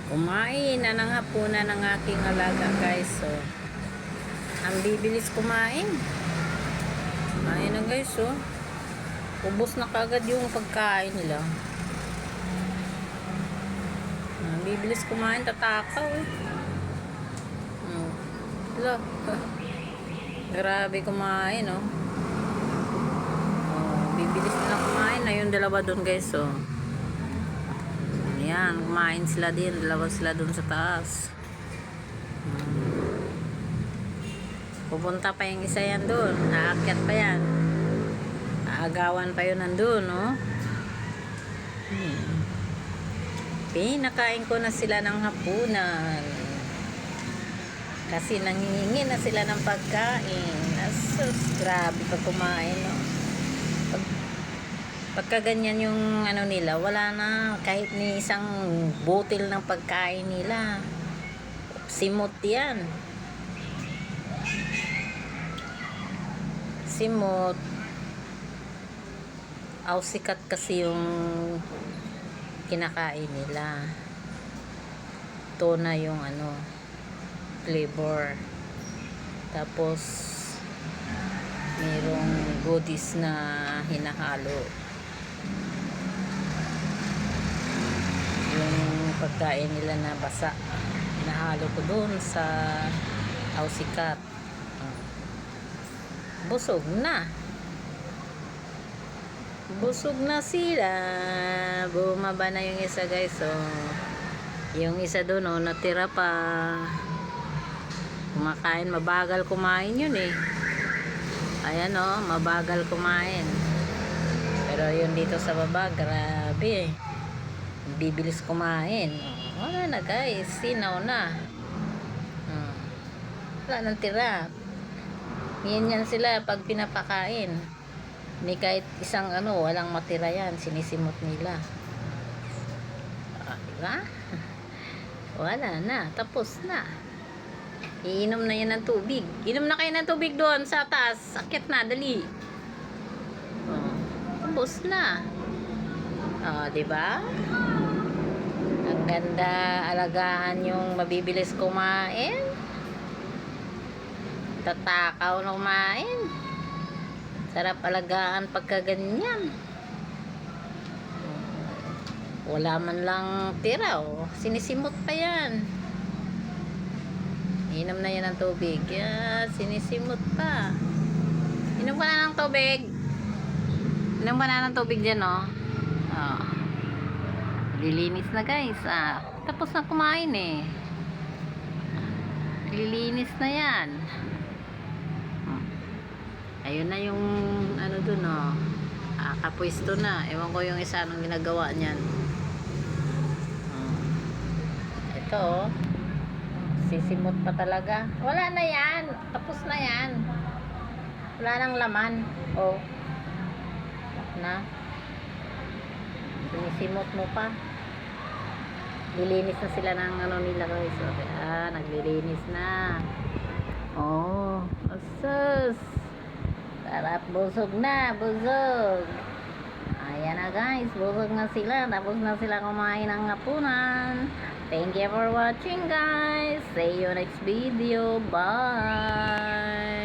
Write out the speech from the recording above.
Kumain na ng hapunan ng aking alaga, guys. So, ang bibilis kumain. Kumain na, guys. So, ubos na kagad yung pagkain nila. Ang bibilis kumain, tatakaw eh. Look. Grabe kumain, oh. Bibilis nila kumain na yung dalawa doon, guys. So, yan, kumain sila din. Dalawa sila dun sa taas. Pupunta pa yung isa yan dun. Naakyat pa yan. Aagawan pa yun nandun, no? Pinakain ko na sila ng hapunan. Kasi nangihingi na sila ng pagkain. Asus, grabe pag kumain, no? Pagka ganyan yung ano nila, wala na kahit ni isang butil ng pagkain nila. Simot yan. Simot. Sikat kasi yung kinakain nila. Ito na yung ano, flavor. Tapos mayroong goodies na hinahalo. Yung pagkain nila na basa, nahalo ko doon sa ausikat. Busog na. Busog na sila. Bumaba na yung isa, guys. So, yung isa doon, oh, natira pa. Kumakain, mabagal kumain yun eh. Ayan, oh, mabagal kumain. Pero yun dito sa baba, grabe eh. Bibilis kumain. Wala na, guys. Sinaw na. Wala nang tira. Yan sila pag pinapakain. May kahit isang ano, walang matira yan. Sinisimot nila. Diba? Wala na. Tapos na. Iinom na yan ng tubig. Inom na kayo ng tubig doon sa taas. Akyat na, dali. Tapos na. Diba? Ang ganda alagaan yung mabibilis kumain. Tatakaw na kumain. Sarap alagaan pagka ganyan. Wala man lang tira, oh. Sinisimot pa yan. Inom na yan ng tubig. Yeah, sinisimot pa. Inom ka na ng tubig. Inom ka na ng tubig dyan, oh. Lilinis na, guys. Tapos na kumain eh. Lilinis na yan. Ayun na yung ano dun, oh. Kapwisto na. Ewan ko yung isa anong ginagawa niyan. Ito, oh. Sisimot pa talaga. Wala na yan. Tapos na yan. Wala nang laman. Oh. Na. Sinisimot mo pa. Lilinis na sila ng ano nila, guys. Naglilinis na. Oh, asus. Sarap, busog na, busog. Ayan na, guys, busog na sila. Tapos na sila kumain ng hapunan. Thank you for watching, guys. See you next video. Bye.